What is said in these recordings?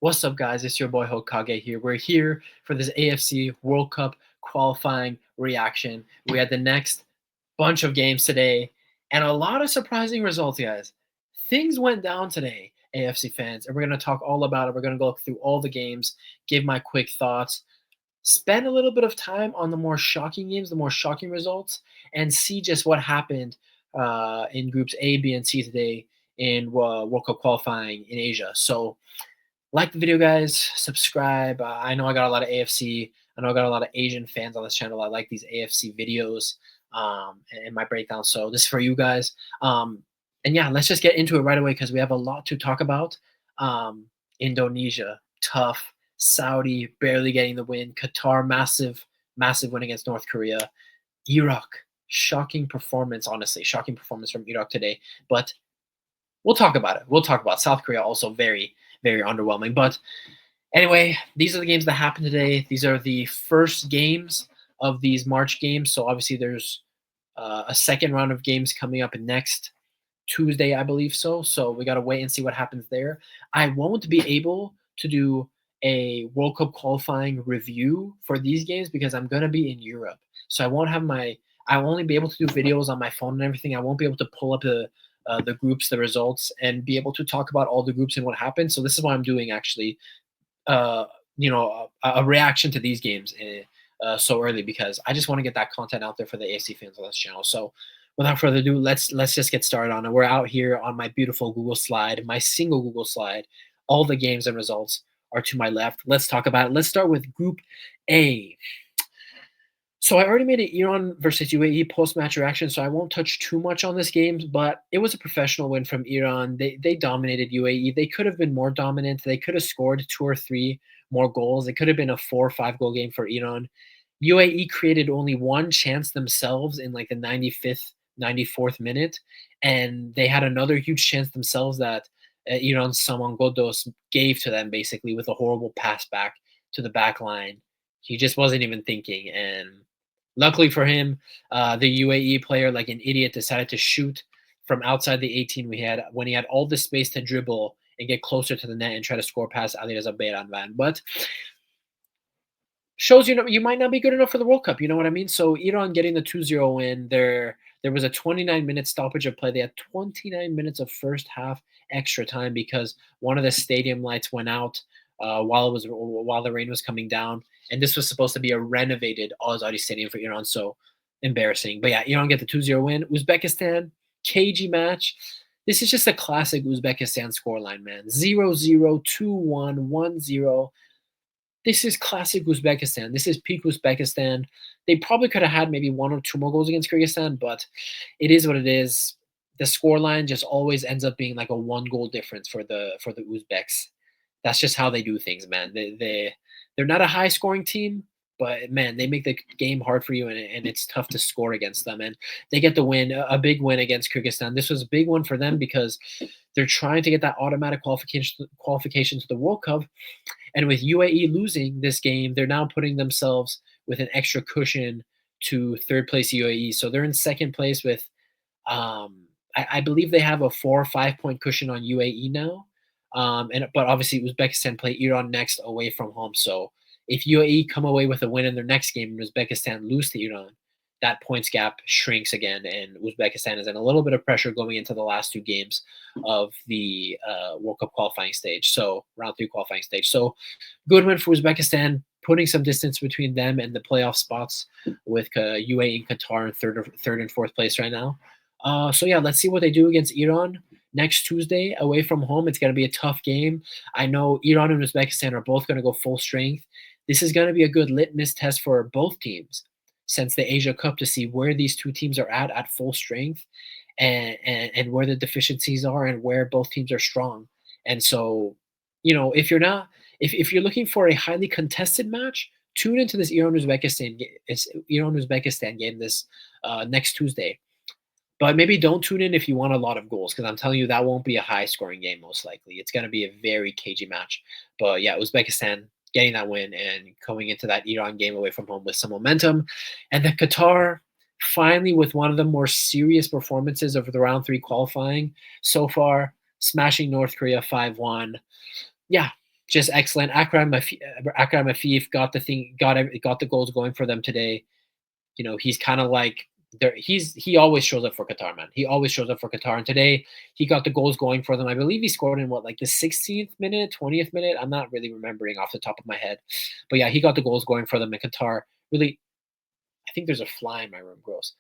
What's up, guys? It's your boy Hokage here. We're here for this AFC World Cup qualifying reaction. We had the next bunch of games today and a lot of surprising results, guys. Things went down today, AFC fans, and we're going to talk all about it. We're going to go through all the games, give my quick thoughts, spend a little bit of time on the more shocking games, the more shocking results, and see just what happened in groups A, B, and C today in World Cup qualifying in Asia. So, like the video, guys. Subscribe. I know I got a lot of AFC. I know I got a lot of Asian fans on this channel. I like these AFC videos and my breakdown. So this is for you guys. And yeah, let's just get into it right away because we have a lot to talk about. Indonesia, tough. Saudi, barely getting the win. Qatar, massive, massive win against North Korea. Iraq, shocking performance, honestly. Shocking performance from Iraq today. But we'll talk about it. We'll talk about South Korea, also very, very underwhelming. But anyway, these are the games that happened today. These are the first games of these March games. So obviously there's a second round of games coming up next Tuesday, I believe so. So we got to wait and see what happens there. I won't be able to do a World Cup qualifying review for these games because I'm going to be in Europe. So I won't have I'll only be able to do videos on my phone and everything. I won't be able to pull up the groups, the results, and be able to talk about all the groups and what happened. So this is why I'm doing actually, a reaction to these games so early because I just want to get that content out there for the AFC fans on this channel. So without further ado, let's just get started on it. We're out here on my beautiful Google slide, my single Google slide. All the games and results are to my left. Let's talk about it. Let's start with Group A. So I already made an Iran versus UAE post-match reaction, so I won't touch too much on this game, but it was a professional win from Iran. They dominated UAE. They could have been more dominant. They could have scored 2 or 3 more goals. It could have been a 4 or 5 goal game for Iran. UAE created only one chance themselves in like the 95th, 94th minute, and they had another huge chance themselves that Iran's Saman Ghoddos gave to them basically with a horrible pass back to the back line. He just wasn't even thinking, and luckily for him, the UAE player, like an idiot, decided to shoot from outside the 18 when he had all the space to dribble and get closer to the net and try to score past Alireza Bayramvan. But shows you might not be good enough for the World Cup. You know what I mean? So Iran getting the 2-0 win. There was a 29-minute stoppage of play. They had 29 minutes of first half extra time because one of the stadium lights went out while the rain was coming down, and this was supposed to be a renovated Azadi Stadium for Iran. So embarrassing. But yeah, Iran get the 2-0 win. Uzbekistan, cagey match. This is just a classic Uzbekistan scoreline, man. 0-0, 2-1, 1-0. This is classic Uzbekistan. This is peak Uzbekistan. They probably could have had maybe 1 or 2 more goals against Kyrgyzstan, but it is what it is. The scoreline just always ends up being like a 1-goal difference for the Uzbeks. That's just how they do things, man. They're not a high scoring team, but man, they make the game hard for you, and it's tough to score against them. And they get the win, a big win against Kyrgyzstan. This was a big one for them because they're trying to get that automatic qualification to the World Cup. And with UAE losing this game, they're now putting themselves with an extra cushion to third place UAE. So they're in second place with, I believe they have a 4 or 5 point cushion on UAE now. But obviously Uzbekistan play Iran next away from home. So if UAE come away with a win in their next game and Uzbekistan lose to Iran, that points gap shrinks again, and Uzbekistan is in a little bit of pressure going into the last 2 games of the World Cup qualifying stage, so round 3 qualifying stage. So good win for Uzbekistan, putting some distance between them and the playoff spots with UAE and Qatar in third and fourth place right now. So yeah, let's see what they do against Iran next Tuesday away from home. It's going to be a tough game. I know Iran and Uzbekistan are both going to go full strength. This is going to be a good litmus test for both teams since the Asia Cup to see where these 2 teams are at full strength and where the deficiencies are and where both teams are strong. And so, if you're looking for a highly contested match, tune into this Iran-Uzbekistan game this next Tuesday. But maybe don't tune in if you want a lot of goals, because I'm telling you that won't be a high-scoring game most likely. It's going to be a very cagey match. But yeah, Uzbekistan getting that win and going into that Iran game away from home with some momentum. And then Qatar, finally, with one of the more serious performances of the round 3 qualifying so far, smashing North Korea 5-1. Yeah, just excellent. Akram Afif got the goals going for them today. He's kind of like he always shows up for Qatar, man. He always shows up for Qatar. And today he got the goals going for them. I believe he scored in what, like the 16th minute, 20th minute. I'm not really remembering off the top of my head. But yeah, he got the goals going for them in Qatar. Really, I think there's a fly in my room. Gross.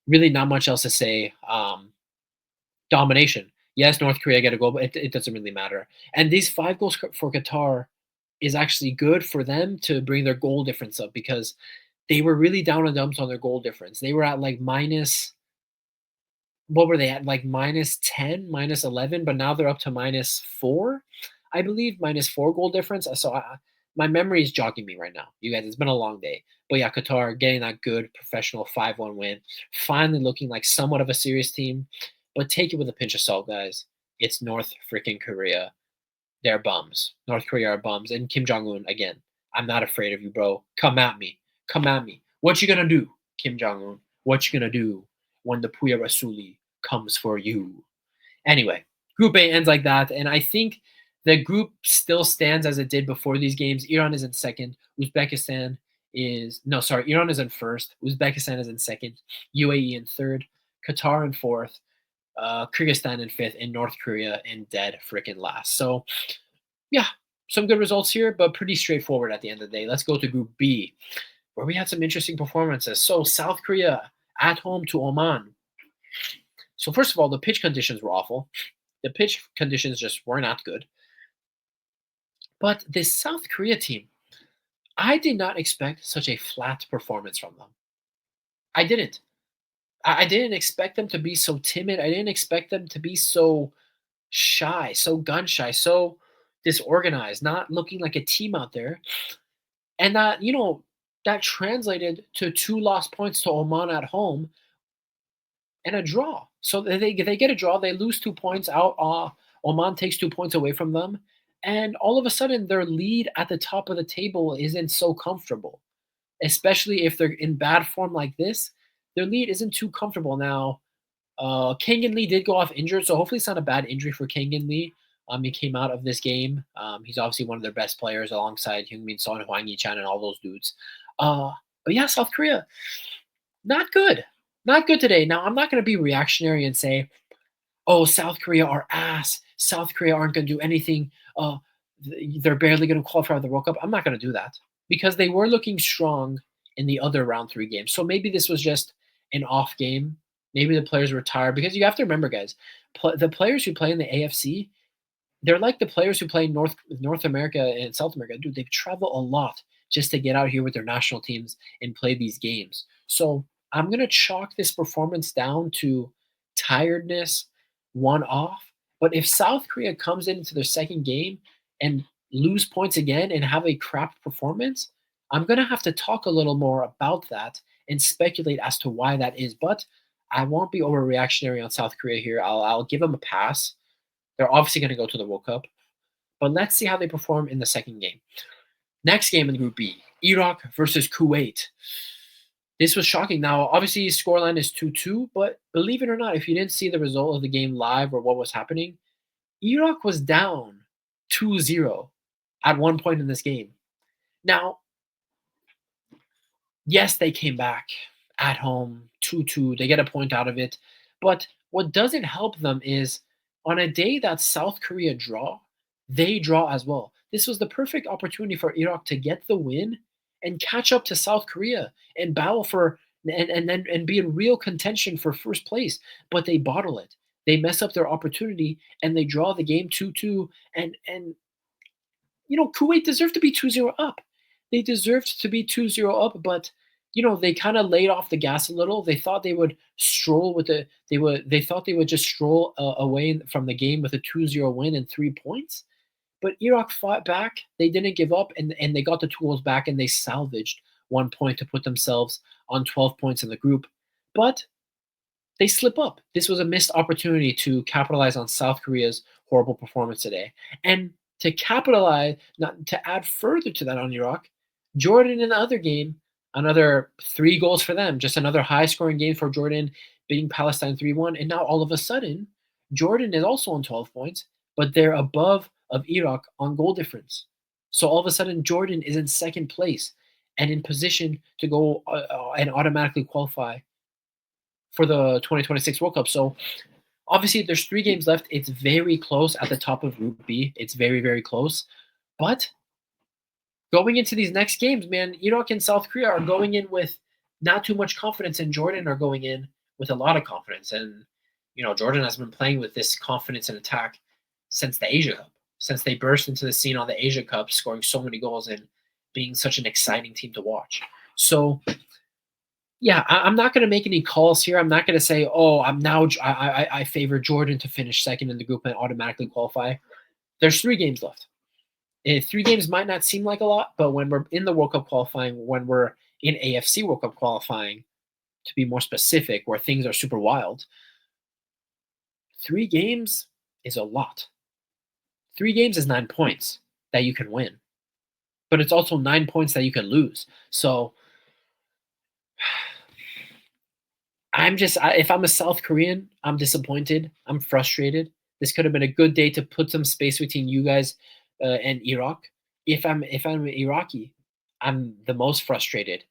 Really not much else to say. Domination. Yes, North Korea get a goal, but it doesn't really matter. And these 5 goals for Qatar is actually good for them to bring their goal difference up because they were really down and dumps on their goal difference. They were at like minus, what were they at? Like minus 10, minus 11, but now they're up to minus 4, I believe, minus 4 goal difference. So my memory is jogging me right now. You guys, it's been a long day. But yeah, Qatar getting that good professional 5-1 win. Finally looking like somewhat of a serious team. But take it with a pinch of salt, guys. It's North freaking Korea. They're bums. North Korea are bums. And Kim Jong Un, again, I'm not afraid of you, bro. Come at me. Come at me. What you gonna do, Kim Jong Un? What you gonna do when the Puya Rasuli comes for you? Anyway, Group A ends like that, and I think the group still stands as it did before these games. Iran is in second. Iran is in first. Uzbekistan is in second. UAE in third. Qatar in fourth. Kyrgyzstan in fifth, and North Korea in dead freaking last. So, yeah, some good results here, but pretty straightforward at the end of the day. Let's go to Group B, where we had some interesting performances. So, South Korea at home to Oman. So, first of all, the pitch conditions were awful. The pitch conditions just were not good. But this South Korea team, I did not expect such a flat performance from them. I didn't. I didn't expect them to be so timid. I didn't expect them to be so shy, so gun shy, so disorganized, not looking like a team out there. And that translated to 2 lost points to Oman at home and a draw. So they get a draw, they lose 2 points out. Oman takes 2 points away from them, and all of a sudden their lead at the top of the table isn't so comfortable, especially if they're in bad form like this. Their lead isn't too comfortable now. Kangin Lee did go off injured, so hopefully it's not a bad injury for Kangin Lee. He came out of this game. He's obviously one of their best players alongside Heung-min Son, Hwang Yi-chan, and all those dudes. But yeah, South Korea, not good. Not good today. Now, I'm not going to be reactionary and say, oh, South Korea are ass. South Korea aren't going to do anything. They're barely going to qualify for the World Cup. I'm not going to do that because they were looking strong in the other round 3 games. So maybe this was just an off game. Maybe the players were tired because you have to remember, guys, the players who play in the AFC, they're like the players who play in North America and South America. Dude, they travel a lot just to get out here with their national teams and play these games. So I'm going to chalk this performance down to tiredness, one off. But if South Korea comes into their second game and lose points again and have a crap performance, I'm going to have to talk a little more about that and speculate as to why that is. But I won't be overreactionary on South Korea here. I'll give them a pass. They're obviously going to go to the World Cup. But let's see how they perform in the second game. Next game in Group B, Iraq versus Kuwait. This was shocking. Now, obviously, scoreline is 2-2, but believe it or not, if you didn't see the result of the game live or what was happening, Iraq was down 2-0 at one point in this game. Now, yes, they came back at home 2-2. They get a point out of it. But what doesn't help them is on a day that South Korea draw, they draw as well. This was the perfect opportunity for Iraq to get the win and catch up to South Korea and battle for and be in real contention for first place. But they bottle it. They mess up their opportunity and they draw the game 2-2. And Kuwait deserved to be 2-0 up. They deserved to be 2-0 up, but they kind of laid off the gas a little. They thought they would stroll with they thought they would just stroll away from the game with a 2-0 win and 3 points. But Iraq fought back. They didn't give up, and they got the tools back, and they salvaged 1 point to put themselves on 12 points in the group. But they slip up. This was a missed opportunity to capitalize on South Korea's horrible performance today. And to capitalize, not to add further to that on Iraq, Jordan in the other game, another 3 goals for them, just another high-scoring game for Jordan, beating Palestine 3-1. And now all of a sudden, Jordan is also on 12 points, but they're above of Iraq on goal difference. So all of a sudden, Jordan is in second place and in position to go and automatically qualify for the 2026 World Cup. So obviously, there's 3 games left. It's very close at the top of Group B. It's very, very close. But going into these next games, man, Iraq and South Korea are going in with not too much confidence, and Jordan are going in with a lot of confidence. And Jordan has been playing with this confidence and attack since the Asia Cup, since they burst into the scene on the Asia Cup, scoring so many goals and being such an exciting team to watch. So yeah, I'm not going to make any calls here. I'm not going to say, oh, I favor Jordan to finish second in the group and automatically qualify. There's 3 games left. 3 games might not seem like a lot, but when we're in the World Cup qualifying, when we're in AFC World Cup qualifying, to be more specific, where things are super wild, 3 games is a lot. 3 games is 9 points that you can win, but it's also 9 points that you can lose. So if I'm a South Korean, I'm disappointed. I'm frustrated. This could have been a good day to put some space between you guys and Iraq. If I'm Iraqi, I'm the most frustrated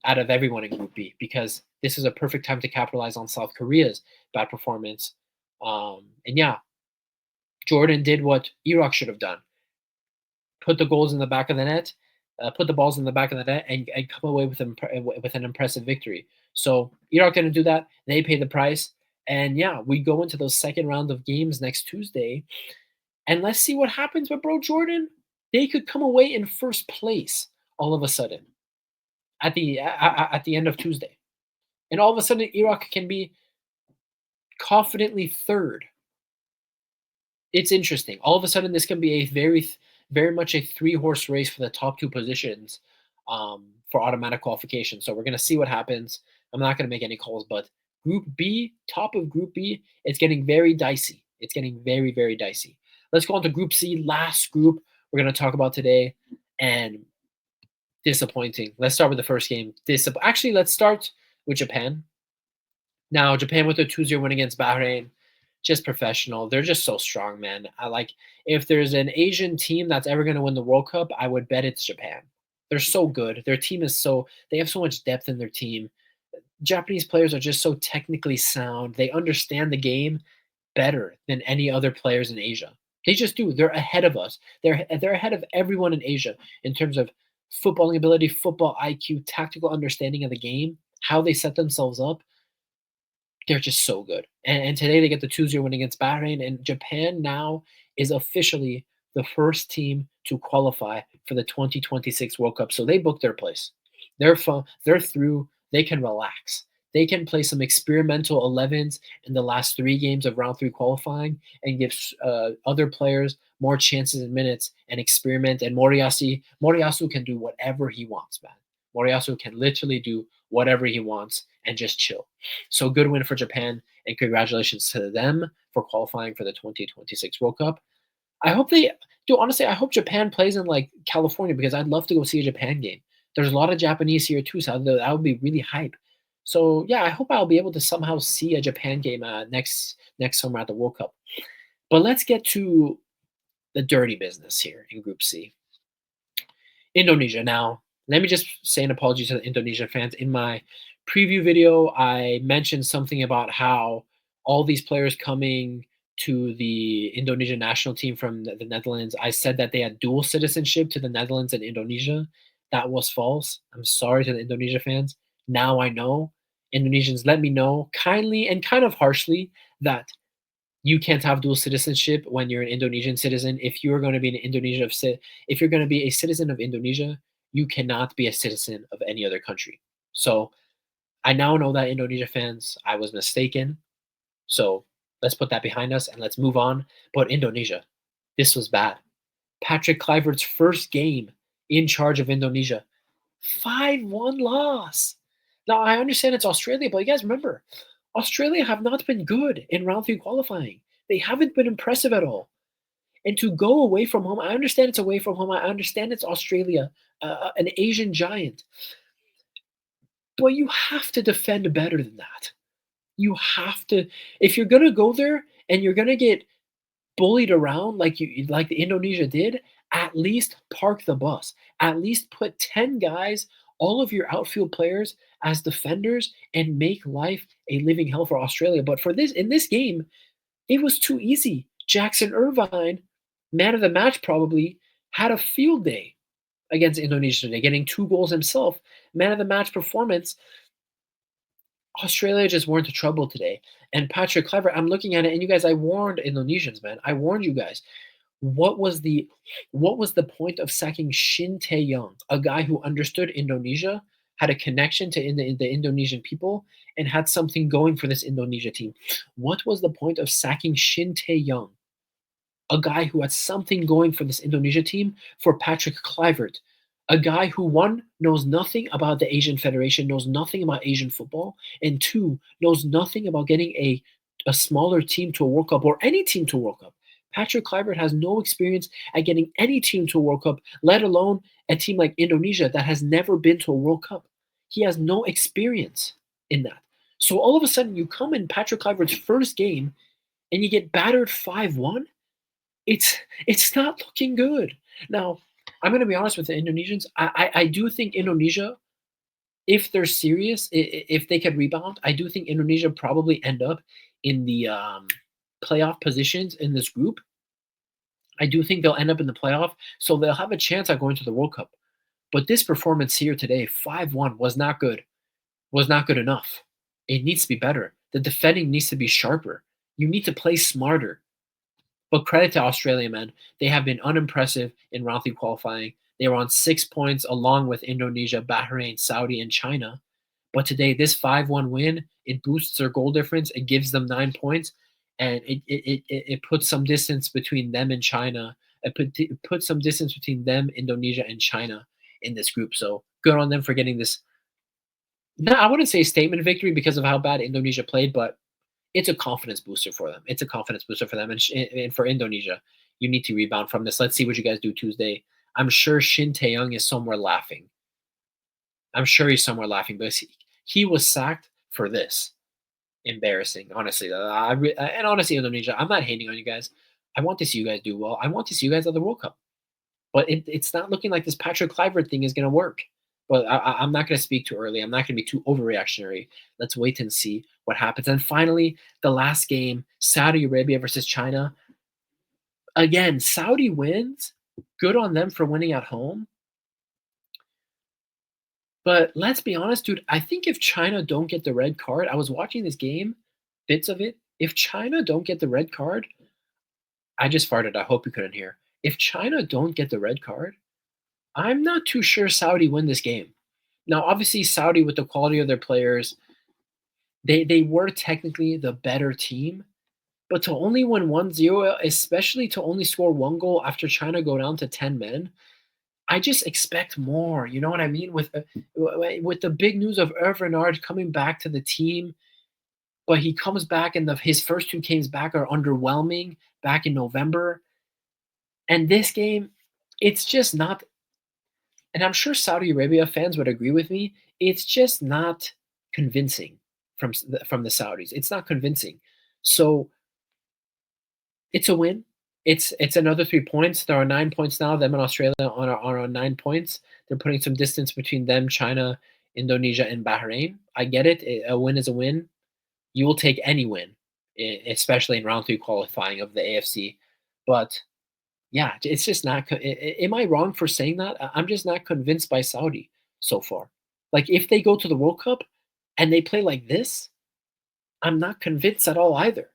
out of everyone in Group B because this is a perfect time to capitalize on South Korea's bad performance. And yeah, Jordan did what Iraq should have done: put the goals in the back of the net, put the balls in the back of the net, and come away with an impressive victory. So Iraq didn't do that. They paid the price. And yeah, we go into those second round of games next Tuesday, and let's see what happens. But bro, Jordan, they could come away in first place all of a sudden at the end of Tuesday, and all of a sudden Iraq can be confidently third. It's interesting. All of a sudden, this can be a very much a 3-horse race for the top 2 positions for automatic qualification. So we're gonna see what happens. I'm not gonna make any calls, but Group B, top of Group B, it's getting very dicey. It's getting very, very dicey. Let's go on to Group C, last group we're gonna talk about today, and disappointing. Let's start with the first game. Actually, let's start with Japan. Now, Japan with a 2-0 win against Bahrain, just professional. They're just so strong, man. If there's an Asian team that's ever going to win the World Cup, I would bet it's Japan. They're so good. Their team they have so much depth in their team. Japanese players are just so technically sound. They understand the game better than any other players in Asia. They just do. They're ahead of us. They're ahead of everyone in Asia in terms of footballing ability, football IQ, tactical understanding of the game, how they set themselves up. They're just so good. And today they get the 2-0 win against Bahrain, and Japan now is officially the first team to qualify for the 2026 World Cup. So they booked their place. They're fun. They're through. They can relax. They can play some experimental 11s in the last 3 games of round 3 qualifying and give other players more chances and minutes and experiment. And Moriyasu can do whatever he wants, man. Moriyasu can literally do whatever he wants and just chill. So good win for Japan, and congratulations to them for qualifying for the 2026 World Cup. I hope they do. Honestly, I hope Japan plays in like California because I'd love to go see a Japan game. There's a lot of Japanese here too, so that would be really hype. So yeah, I hope I'll be able to somehow see a Japan game next summer at the World Cup. But let's get to the dirty business here in Group C. Indonesia. Now, let me just say an apology to the Indonesian fans. In my preview video, I mentioned something about how all these players coming to the Indonesian national team from the Netherlands, I said that they had dual citizenship to the Netherlands and Indonesia. That was false. I'm sorry to the Indonesia fans. Now I know. Indonesians, let me know kindly and kind of harshly that you can't have dual citizenship when you're an Indonesian citizen. If you're going to be if you're going to be a citizen of Indonesia, you cannot be a citizen of any other country. So I now know that, Indonesia fans, I was mistaken. So let's put that behind us and let's move on. But Indonesia, this was bad. Patrick Kluivert's first game in charge of Indonesia, 5-1 loss. Now I understand it's Australia, but you guys remember, Australia have not been good in round 3 qualifying. They haven't been impressive at all. And to go away from home, I understand it's away from home. I understand it's Australia, an Asian giant. But you have to defend better than that. You have to, if you're going to go there and you're going to get bullied around like the Indonesia did, at least park the bus. At least put 10 guys, all of your outfield players as defenders and make life a living hell for Australia. But for this in this game, it was too easy. Jackson Irvine, man of the match probably, had a field day against Indonesia today, getting 2 goals himself. Man of the match performance. Australia just weren't in trouble today. And Patrick Clever, I'm looking at it, and you guys, I warned Indonesians, man. I warned you guys. What was the what was the point of sacking Shin Tae-young, a guy who understood Indonesia, had a connection to the Indonesian people, and had something going for this Indonesia team? What was the point of sacking Shin Tae-young, a guy who had something going for this Indonesia team, for Patrick Kluivert, a guy who, one, knows nothing about the Asian Federation, knows nothing about Asian football, and two, knows nothing about getting a smaller team to a World Cup or any team to a World Cup. Patrick Kluivert has no experience at getting any team to a World Cup, let alone a team like Indonesia that has never been to a World Cup. He has no experience in that. So all of a sudden, you come in Patrick Kluivert's first game and you get battered 5-1. It's not looking good. Now, I'm going to be honest with the Indonesians. I do think Indonesia, if they're serious, if they could rebound, I do think Indonesia probably end up in the playoff positions in this group. I do think they'll end up in the playoff, so they'll have a chance at going to the World Cup. But this performance here today, 5-1, was not good. Was not good enough. It needs to be better. The defending needs to be sharper. You need to play smarter. But credit to Australia, man. They have been unimpressive in round 3 qualifying. They were on 6 points along with Indonesia, Bahrain, Saudi, and China. But today, this 5-1 win, it boosts their goal difference. It gives them 9 points, and it puts some distance between them and China. It puts some distance between them, Indonesia, and China in this group. So good on them for getting this. No, I wouldn't say statement victory because of how bad Indonesia played, but it's a confidence booster for them. It's a confidence booster for them. And for Indonesia, you need to rebound from this. Let's see what you guys do Tuesday. I'm sure Shin Tae-young is somewhere laughing. I'm sure he's somewhere laughing because he was sacked for this. Embarrassing, honestly. And honestly, Indonesia, I'm not hating on you guys. I want to see you guys do well. I want to see you guys at the World Cup. But it's not looking like this Patrick Kluivert thing is going to work. But I'm not going to speak too early. I'm not going to be too overreactionary. Let's wait and see what happens. And finally, the last game, Saudi Arabia versus China. Again, Saudi wins. Good on them for winning at home. But let's be honest, dude. I think if China don't get the red card, I was watching this game, bits of it. If China don't get the red card, I just farted. I hope you couldn't hear. If China don't get the red card, I'm not too sure Saudi win this game. Now, obviously, Saudi, with the quality of their players, they were technically the better team. But to only win 1-0, especially to only score 1 goal after China go down to 10 men, I just expect more. You know what I mean? With the big news of Hervé Renard coming back to the team, but he comes back and his first 2 games back are underwhelming back in November. And this game, it's just not. And I'm sure Saudi Arabia fans would agree with me. It's just not convincing from the Saudis. It's not convincing. So it's a win. It's another 3 points. There are 9 points now. Them and Australia are on 9 points. They're putting some distance between them, China, Indonesia, and Bahrain. I get it. A win is a win. You will take any win, especially in round 3 qualifying of the AFC. But yeah, it's just not. Am I wrong for saying that? I'm just not convinced by Saudi so far. Like if they go to the World Cup and they play like this, I'm not convinced at all either.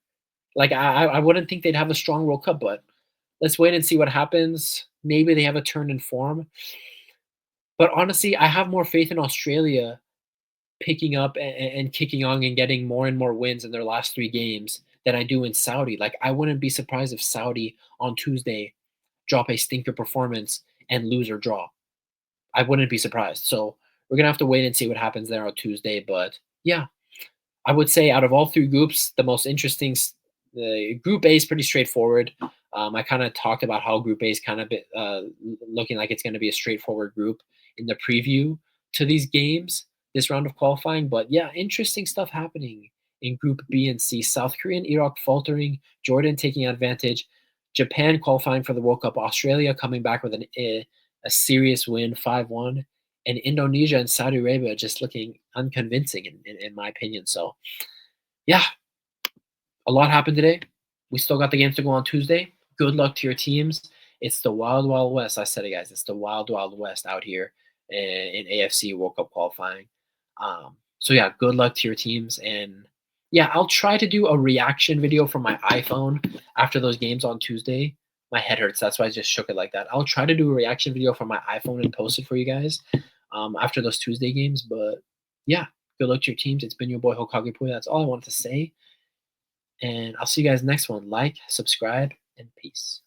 Like I wouldn't think they'd have a strong World Cup, but let's wait and see what happens. Maybe they have a turn in form. But honestly, I have more faith in Australia picking up and kicking on and getting more and more wins in their last 3 games than I do in Saudi. Like I wouldn't be surprised if Saudi on Tuesday drop a stinker performance and lose or draw. I wouldn't be surprised. So we're gonna have to wait and see what happens there on Tuesday. But yeah, I would say out of all 3 groups, the most interesting. Group A is pretty straightforward. I kind of talked about how Group A is kind of looking like it's going to be a straightforward group in the preview to these games, this round of qualifying. But yeah, interesting stuff happening in Group B and C. South Korea and Iraq faltering, Jordan taking advantage. Japan qualifying for the World Cup, Australia coming back with a serious win, 5-1, and Indonesia and Saudi Arabia just looking unconvincing in my opinion. So, yeah, a lot happened today. We still got the games to go on Tuesday. Good luck to your teams. It's the wild, wild west. I said it, guys. It's the wild, wild west out here in AFC World Cup qualifying. So yeah, good luck to your teams, and yeah, I'll try to do a reaction video from my iPhone after those games on Tuesday. My head hurts. That's why I just shook it like that. I'll try to do a reaction video from my iPhone and post it for you guys after those Tuesday games. But yeah, good luck to your teams. It's been your boy Hokage Pui. That's all I wanted to say. And I'll see you guys next one. Like, subscribe, and peace.